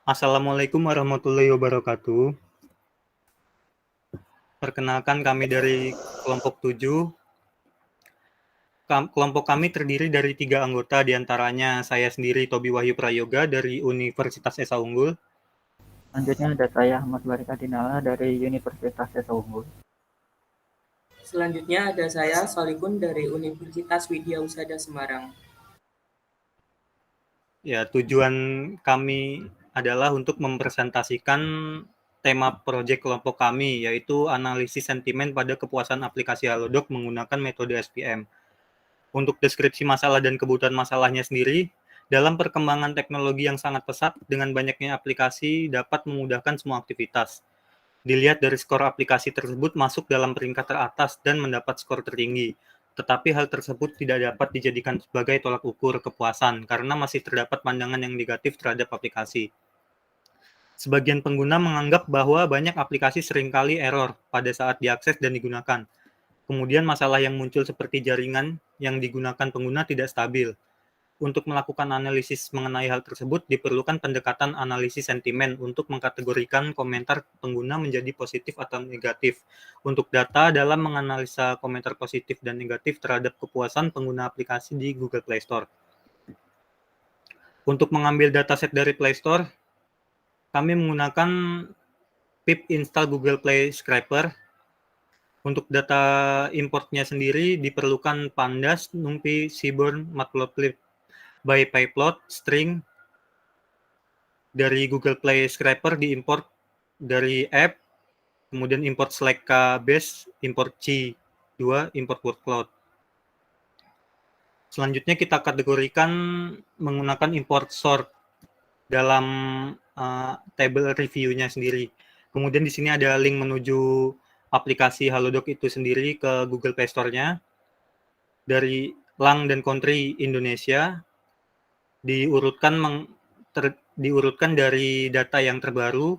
Assalamualaikum warahmatullahi wabarakatuh. Perkenalkan kami dari kelompok 7. Kelompok kami terdiri dari 3 anggota, diantaranya saya sendiri Tobi Wahyu Prayoga dari Universitas Esa Unggul. Selanjutnya ada saya Ahmad Barika Dinala dari Universitas Esa Unggul. Selanjutnya ada saya Solikun dari Universitas Widya Husada Semarang. Ya, tujuan kami adalah untuk mempresentasikan tema proyek kelompok kami, yaitu analisis sentimen pada kepuasan aplikasi Halodoc menggunakan metode SPM. Untuk deskripsi masalah dan kebutuhan masalahnya sendiri, dalam perkembangan teknologi yang sangat pesat dengan banyaknya aplikasi dapat memudahkan semua aktivitas. Dilihat dari skor aplikasi tersebut masuk dalam peringkat teratas dan mendapat skor tertinggi. Tetapi hal tersebut tidak dapat dijadikan sebagai tolak ukur kepuasan karena masih terdapat pandangan yang negatif terhadap aplikasi. Sebagian pengguna menganggap bahwa banyak aplikasi seringkali error pada saat diakses dan digunakan. Kemudian masalah yang muncul seperti jaringan yang digunakan pengguna tidak stabil. Untuk melakukan analisis mengenai hal tersebut, diperlukan pendekatan analisis sentimen untuk mengkategorikan komentar pengguna menjadi positif atau negatif. Untuk data dalam menganalisa komentar positif dan negatif terhadap kepuasan pengguna aplikasi di Google Play Store. Untuk mengambil dataset dari Play Store, kami menggunakan pip install Google Play Scraper. Untuk data importnya sendiri diperlukan Pandas, NumPy, Seaborn, Matplotlib, by Pyplot, string dari Google Play Scraper diimport dari app, kemudian import Slack base, import C2, import workload. Selanjutnya kita kategorikan menggunakan import sort dalam table review-nya sendiri. Kemudian di sini ada link menuju aplikasi Halodoc itu sendiri ke Google Play Store-nya. Dari lang dan country Indonesia diurutkan dari data yang terbaru.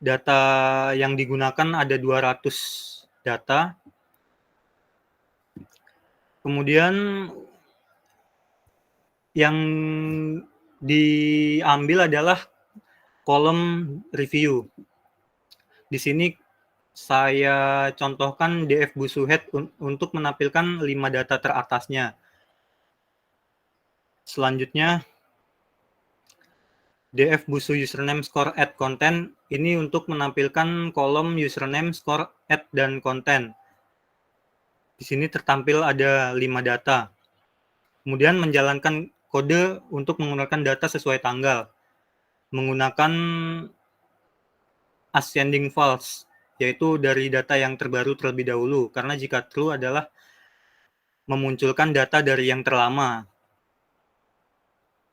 Data yang digunakan ada 200 data. Kemudian yang diambil adalah kolom review. Di sini saya contohkan DF Busuhead untuk menampilkan 5 data teratasnya. Selanjutnya DF Busu username score add content ini untuk menampilkan kolom username score add dan content. Di sini tertampil ada 5 data. Kemudian menjalankan kode untuk menggunakan data sesuai tanggal. Menggunakan ascending false, yaitu dari data yang terbaru terlebih dahulu. Karena jika true adalah memunculkan data dari yang terlama.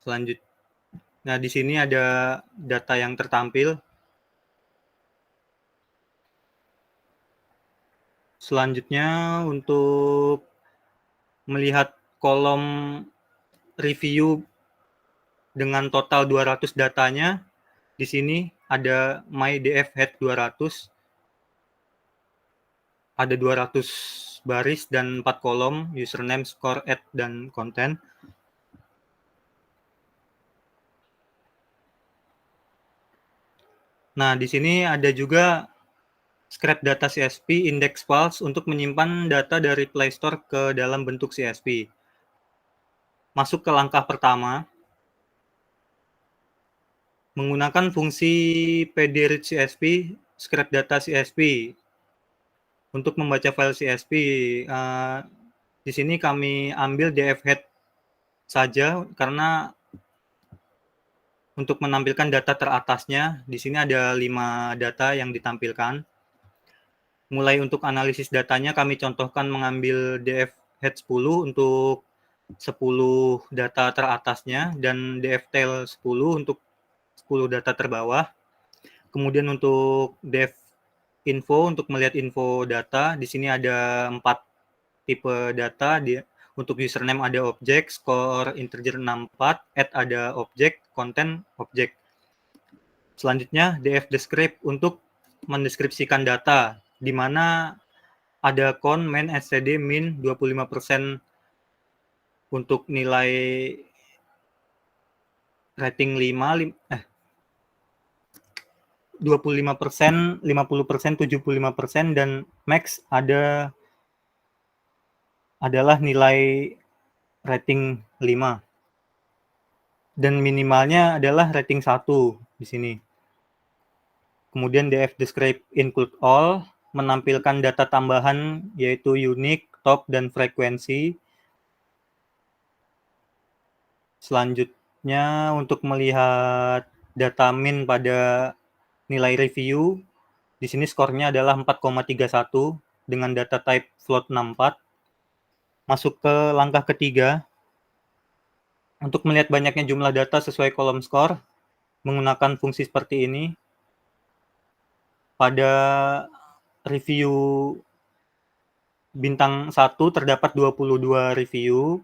Selanjutnya, nah di sini ada data yang tertampil. Selanjutnya untuk melihat kolom review dengan total 200 datanya, di sini ada MyDFHead 200, ada 200 baris dan 4 kolom, username, score, add, dan content. Nah, di sini ada juga scrap data CSV index files untuk menyimpan data dari Play Store ke dalam bentuk CSV. Masuk ke langkah pertama, menggunakan fungsi pdread CSV, scrap data CSV untuk membaca file CSV. Di sini kami ambil dfhead saja karena untuk menampilkan data teratasnya, di sini ada 5 data yang ditampilkan. Mulai untuk analisis datanya, kami contohkan mengambil dfhead 10 untuk 10 data teratasnya dan dftail 10 untuk 10 data terbawah. Kemudian untuk dev info untuk melihat info data, di sini ada 4 tipe data. Untuk username ada objek, score integer 64, add ada objek, content objek. Selanjutnya df descript untuk mendeskripsikan data, di mana ada count, main, std, min 25% untuk nilai rating 25%, 50%, 75%, dan max adalah nilai rating 5. Dan minimalnya adalah rating 1 di sini. Kemudian df describe include all, menampilkan data tambahan yaitu unique, top, dan frekuensi. Selanjutnya untuk melihat data min pada nilai review, di sini skornya adalah 4,31 dengan data type float 64. Masuk ke langkah ketiga, untuk melihat banyaknya jumlah data sesuai kolom skor, menggunakan fungsi seperti ini. Pada review bintang 1 terdapat 22 review,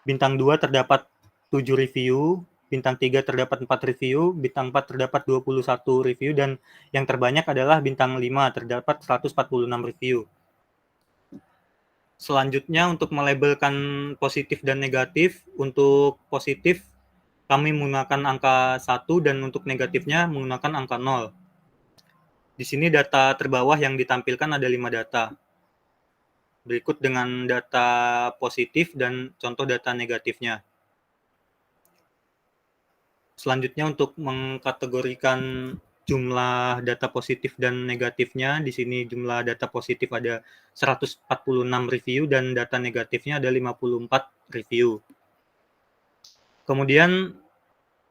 bintang 2 terdapat 7 review, bintang 3 terdapat 4 review, bintang 4 terdapat 21 review, dan yang terbanyak adalah bintang 5 terdapat 146 review. Selanjutnya untuk melabelkan positif dan negatif, untuk positif kami menggunakan angka 1 dan untuk negatifnya menggunakan angka 0. Di sini data terbawah yang ditampilkan ada 5 data. Berikut dengan data positif dan contoh data negatifnya. Selanjutnya untuk mengkategorikan jumlah data positif dan negatifnya, di sini jumlah data positif ada 146 review dan data negatifnya ada 54 review. Kemudian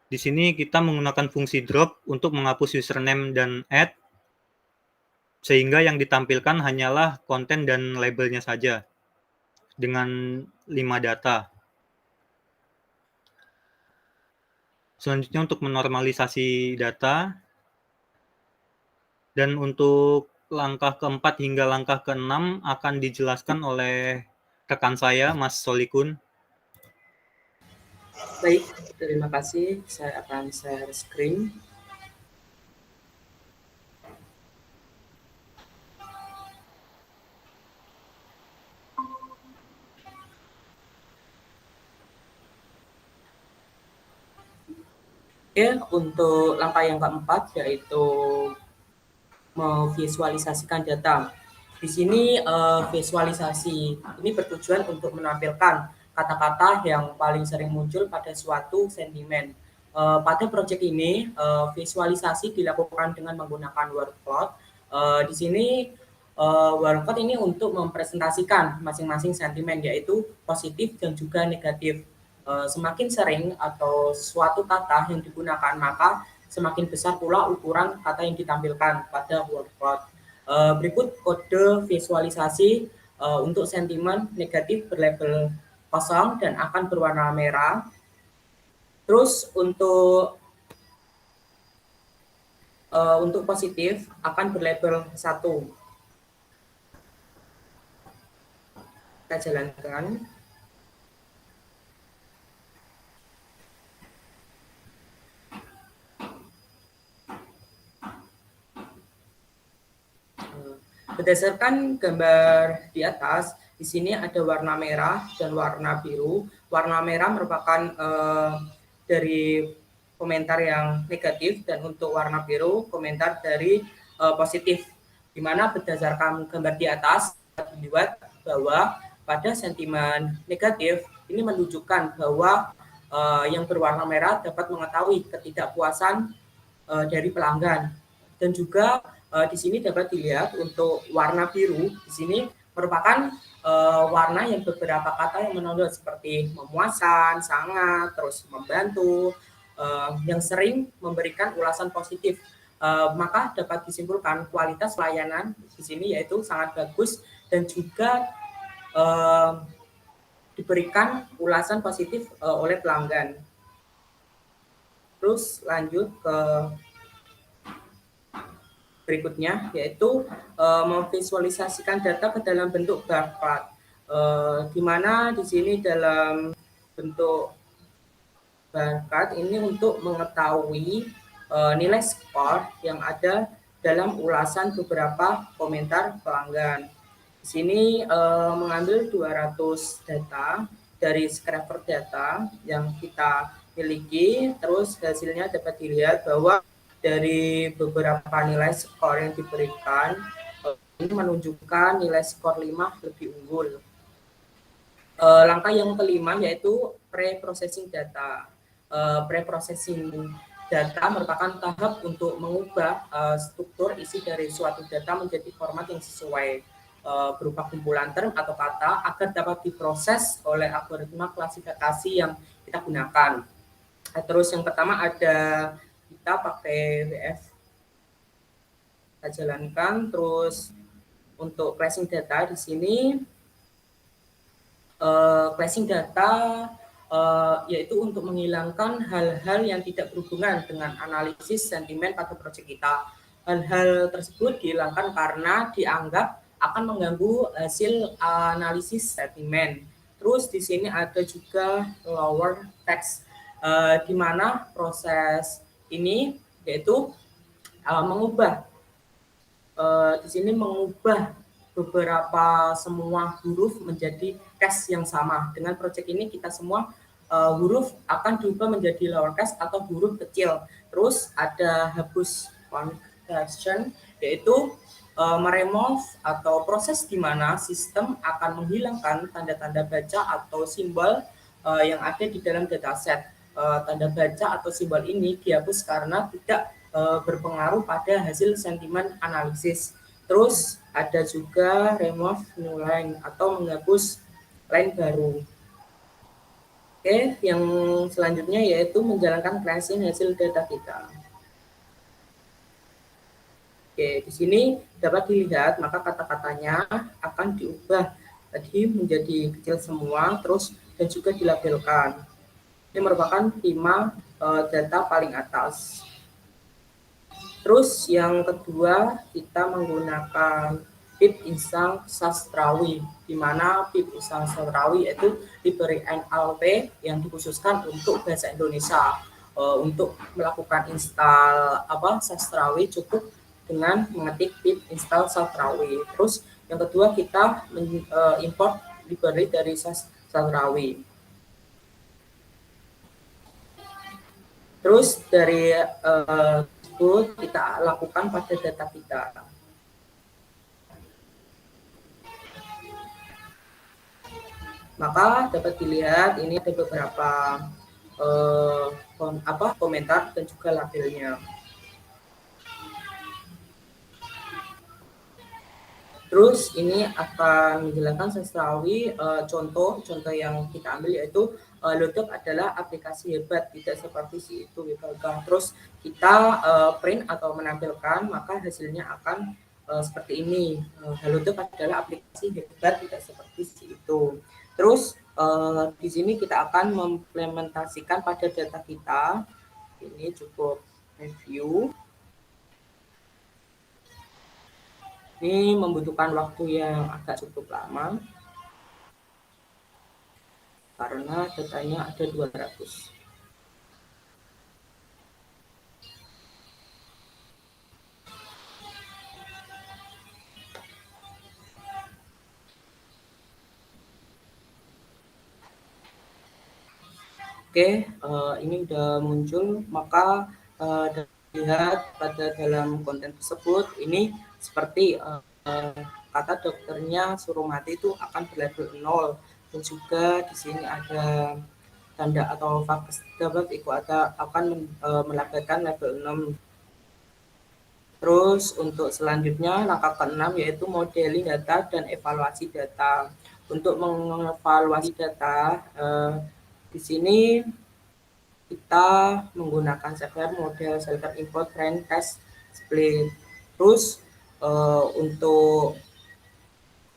di sini kita menggunakan fungsi drop untuk menghapus username dan add, sehingga yang ditampilkan hanyalah konten dan labelnya saja dengan 5 data. Selanjutnya untuk menormalisasi data, dan untuk langkah keempat hingga langkah keenam akan dijelaskan oleh rekan saya, Mas Solikun. Baik, terima kasih. Saya akan share screen. Oke, untuk langkah yang keempat yaitu memvisualisasikan data. Di sini visualisasi ini bertujuan untuk menampilkan kata-kata yang paling sering muncul pada suatu sentimen. Pada proyek ini visualisasi dilakukan dengan menggunakan workflow. Di sini workflow ini untuk mempresentasikan masing-masing sentimen yaitu positif dan juga negatif. Semakin sering atau suatu kata yang digunakan maka semakin besar pula ukuran kata yang ditampilkan pada workflow. Berikut kode visualisasi untuk sentimen negatif berlabel kosong dan akan berwarna merah. Terus untuk positif akan berlabel 1. Kita jalankan. Berdasarkan gambar di atas, di sini ada warna merah dan warna biru. Warna merah merupakan dari komentar yang negatif dan untuk warna biru komentar dari positif. Di mana berdasarkan gambar di atas dilihat bahwa pada sentimen negatif ini menunjukkan bahwa yang berwarna merah dapat mengetahui ketidakpuasan dari pelanggan, dan juga di sini dapat dilihat untuk warna biru di sini merupakan warna yang beberapa kata yang menonjol seperti memuaskan, sangat, terus membantu, yang sering memberikan ulasan positif. Maka dapat disimpulkan kualitas layanan di sini yaitu sangat bagus dan juga diberikan ulasan positif oleh pelanggan. Terus lanjut ke berikutnya yaitu memvisualisasikan data ke dalam bentuk bar chart, di mana di sini dalam bentuk bar chart ini untuk mengetahui nilai skor yang ada dalam ulasan beberapa komentar pelanggan. Di sini mengambil 200 data dari scraper data yang kita miliki. Terus hasilnya dapat dilihat bahwa dari beberapa nilai skor yang diberikan, ini menunjukkan nilai skor 5 lebih unggul. Langkah yang kelima yaitu pre-processing data. Pre-processing data merupakan tahap untuk mengubah struktur isi dari suatu data menjadi format yang sesuai berupa kumpulan term atau kata agar dapat diproses oleh algoritma klasifikasi yang kita gunakan. Terus yang pertama ada kita pakai WF, kita jalankan. Terus untuk cleansing data di sini cleansing data yaitu untuk menghilangkan hal-hal yang tidak berhubungan dengan analisis sentimen pada proyek kita. Hal-hal tersebut dihilangkan karena dianggap akan mengganggu hasil analisis sentimen. Terus di sini ada juga lower text, di mana proses ini yaitu mengubah di sini mengubah beberapa semua huruf menjadi case yang sama. Dengan proyek ini kita semua huruf akan diubah menjadi lowercase atau huruf kecil. Terus ada hapus conversion, yaitu meremove atau proses di mana sistem akan menghilangkan tanda-tanda baca atau simbol yang ada di dalam dataset. Tanda baca atau simbol ini dihapus karena tidak berpengaruh pada hasil sentimen analisis. Terus ada juga remove new line atau menghapus line baru. Oke, yang selanjutnya yaitu menjalankan cleansing hasil data kita. Oke, di sini dapat dilihat maka kata-katanya akan diubah tadi menjadi kecil semua, terus dan juga dilabelkan. Ini merupakan 5 data paling atas. Terus yang kedua kita menggunakan PIP Insang Sastrawi, di mana PIP Insang Sastrawi itu diberi NLP yang dikhususkan untuk bahasa Indonesia. Untuk melakukan install Sastrawi cukup dengan mengetik pip install Sastrawi. Terus yang kedua kita import library dari Sastrawi. Terus dari kita lakukan pada data kita. Maka dapat dilihat ini ada beberapa komentar dan juga labelnya. Terus ini akan menjelaskan Sastrawi contoh yang kita ambil yaitu Lodok adalah aplikasi hebat, tidak seperti si itu gitu. Terus kita print atau menampilkan maka hasilnya akan seperti ini. Lodok adalah aplikasi hebat, tidak seperti si itu. Terus di sini kita akan mengimplementasikan pada data kita. Ini cukup review. Ini membutuhkan waktu yang agak cukup lama karena datanya ada 200. Oke, ini udah muncul, maka lihat pada dalam konten tersebut ini seperti kata dokternya suruh mati itu akan berlevel 0, dan juga di sini ada tanda atau vakus dapat akan melabelkan level 6. Terus untuk selanjutnya langkah ke-6 yaitu modeling data dan evaluasi data. Untuk mengevaluasi data di sini kita menggunakan server model server import trend test split. Terus untuk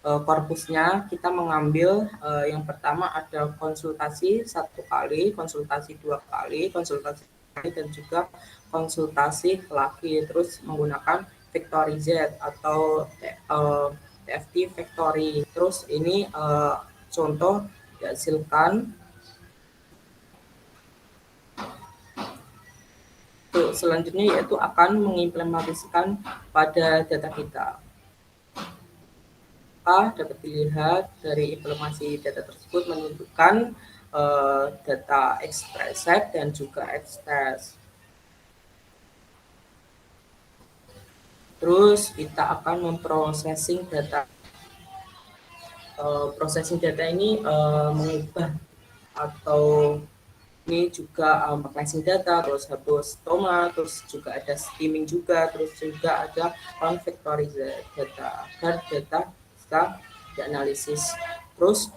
korpusnya kita mengambil yang pertama ada konsultasi 1 kali, konsultasi 2 kali, konsultasi dan juga konsultasi lagi. Terus menggunakan Factory Z atau TFT Factory. Terus ini contoh dihasilkan. Selanjutnya yaitu akan mengimplementasikan pada data kita. Maka dapat dilihat dari informasi data tersebut menunjukkan data express set dan juga extest. Terus kita akan memprosesing data. Processing data ini mengubah atau ini juga cleansing data, terus hapus stoma, terus juga ada steaming juga, terus juga ada confactorize data agar data bisa dianalisis. Terus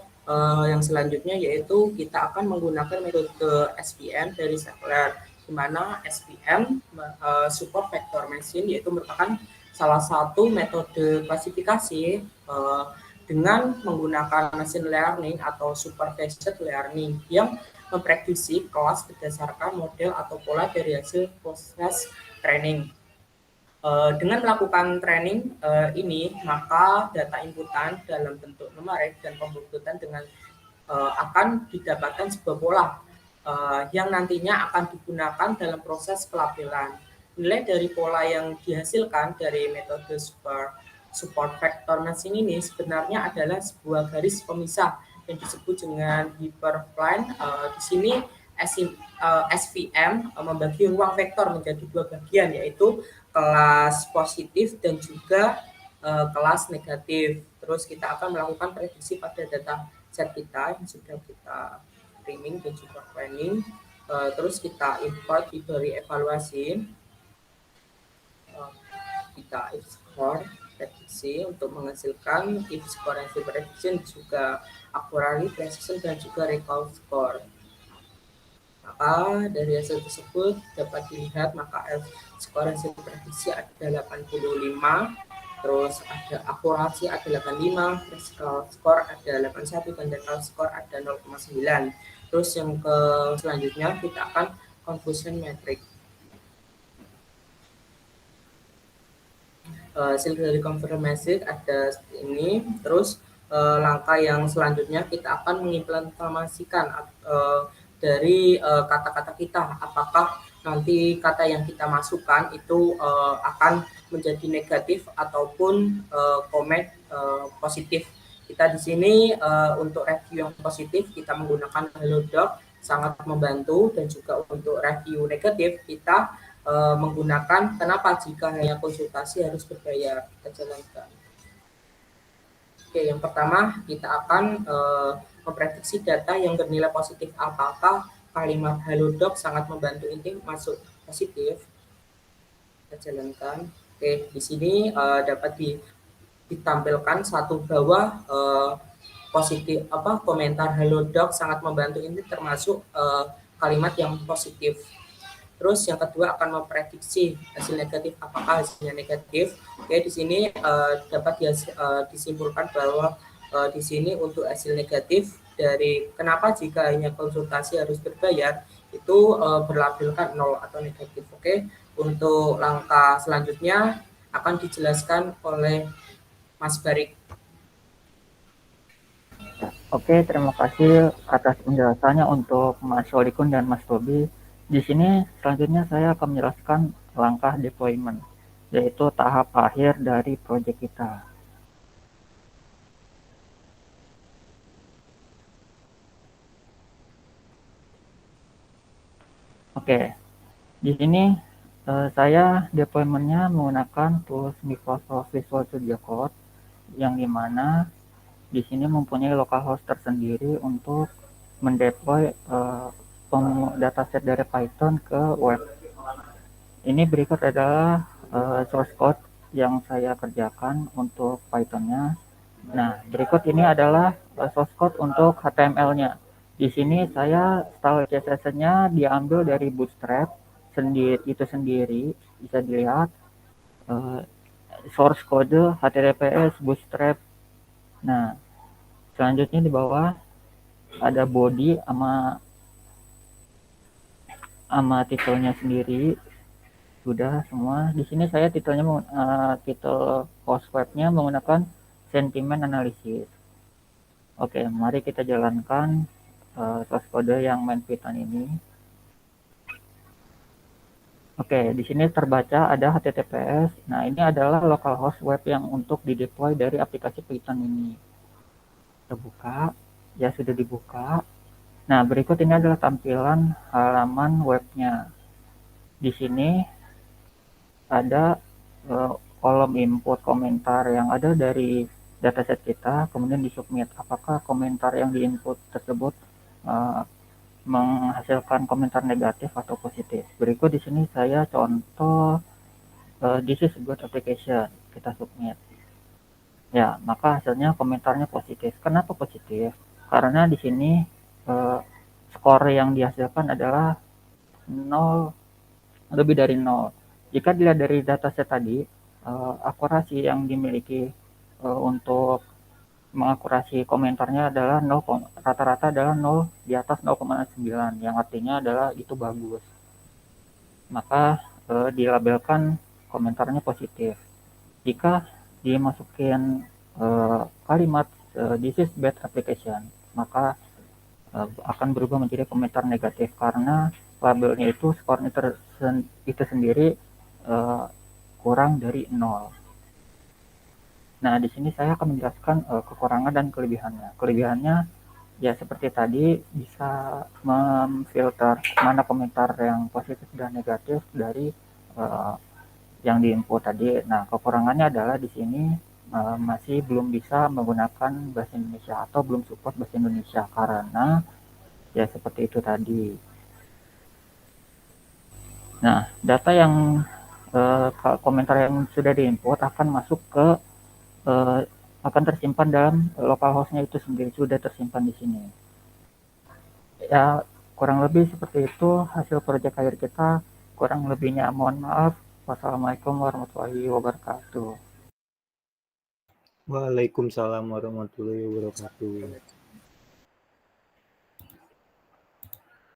yang selanjutnya yaitu kita akan menggunakan metode SVM dari Cepler, di mana SVM support vector machine yaitu merupakan salah satu metode klasifikasi dengan menggunakan machine learning atau supervised learning yang memprediksi kelas berdasarkan model atau pola dari hasil proses training. Dengan melakukan training ini, maka data inputan dalam bentuk numerik dan pembuktian dengan akan didapatkan sebuah pola yang nantinya akan digunakan dalam proses pelabelan. Nilai dari pola yang dihasilkan dari metode support vector machine ini sebenarnya adalah sebuah garis pemisah yang disebut dengan hyperplane. Di sini SVM membagi ruang vektor menjadi dua bagian, yaitu kelas positif dan juga kelas negatif. Terus kita akan melakukan prediksi pada data set kita yang sudah kita streaming dan juga planning. Terus kita import library evaluasi, kita if score prediksi untuk menghasilkan if score and prediction, juga accuracy precision dan juga recall score. Maka dari hasil tersebut dapat dilihat maka F score hasil prediksi ada 85, terus ada akurasi ada 85, recall score ada 81 dan recall score ada 0,9. Terus yang ke selanjutnya kita akan confusion metric. Hasil dari konfirmasi ada ini. Terus langkah yang selanjutnya kita akan mengimplementasikan dari kata-kata kita, apakah nanti kata yang kita masukkan itu akan menjadi negatif ataupun komen positif. Kita di sini untuk review yang positif kita menggunakan HelloDoc, sangat membantu, dan juga untuk review negatif kita menggunakan kenapa jika hanya konsultasi harus berbayar. Kita jalankan. Oke, yang pertama kita akan memprediksi data yang bernilai positif. Apakah kalimat HelloDoc sangat membantu ini masuk positif? Kita jalankan. Oke, di sini dapat ditampilkan satu bawah positif komentar HelloDoc sangat membantu ini termasuk kalimat yang positif. Terus yang kedua akan memprediksi hasil negatif, apakah hasilnya negatif. Oke, di sini dapat disimpulkan bahwa di sini untuk hasil negatif dari kenapa jika hanya konsultasi harus berbayar itu berlabelkan 0 atau negatif. Oke, untuk langkah selanjutnya akan dijelaskan oleh Mas Barik. Oke, terima kasih atas penjelasannya untuk Mas Solikun dan Mas Tobi. Di sini selanjutnya saya akan menjelaskan langkah deployment, yaitu tahap akhir dari proyek kita. Oke, di sini saya deploymentnya menggunakan tools Microsoft Visual Studio Code, yang dimana di sini mempunyai localhost tersendiri untuk mendeploy dataset dari Python ke web. Ini berikut adalah source code yang saya kerjakan untuk Python-nya. Nah, berikut ini adalah source code untuk HTML-nya. Di sini saya style CSS-nya diambil dari Bootstrap itu sendiri, bisa dilihat source code HTTPS Bootstrap. Nah, selanjutnya di bawah ada body sama titelnya sendiri, sudah semua. Di sini saya titelnya titel host webnya menggunakan sentiment analysis. Oke, mari kita jalankan source code yang main Python ini. Oke, di sini terbaca ada HTTPS. Nah, ini adalah localhost web yang untuk dideploy dari aplikasi Python ini. Kita buka, ya sudah dibuka. Nah, berikut ini adalah tampilan halaman webnya. Di sini ada kolom input komentar yang ada dari dataset kita, kemudian disubmit. Apakah komentar yang diinput tersebut menghasilkan komentar negatif atau positif. Berikut di sini saya contoh this is a good application. Kita submit. Ya, maka hasilnya komentarnya positif. Kenapa positif? Karena di sini skor yang dihasilkan adalah 0, lebih dari 0. Jika dilihat dari dataset tadi, akurasi yang dimiliki untuk mengakurasi komentarnya adalah 0, rata-rata adalah 0 di atas 0,9, yang artinya adalah itu bagus. Maka dilabelkan komentarnya positif. Jika dimasukin kalimat this is bad application, maka akan berubah menjadi komentar negatif karena labelnya itu skornya itu sendiri kurang dari 0. Nah, di sini saya akan menjelaskan kekurangan dan kelebihannya. Kelebihannya ya seperti tadi, bisa memfilter mana komentar yang positif dan negatif dari yang diinput tadi. Nah, kekurangannya adalah di sini masih belum bisa menggunakan bahasa Indonesia atau belum support bahasa Indonesia karena ya seperti itu tadi. Nah, data yang komentar yang sudah diinput akan masuk ke akan tersimpan dalam localhost-nya itu sendiri, sudah tersimpan di sini. Ya, kurang lebih seperti itu hasil proyek akhir kita. Kurang lebihnya mohon maaf. Wassalamualaikum warahmatullahi wabarakatuh. Waalaikumsalam warahmatullahi wabarakatuh.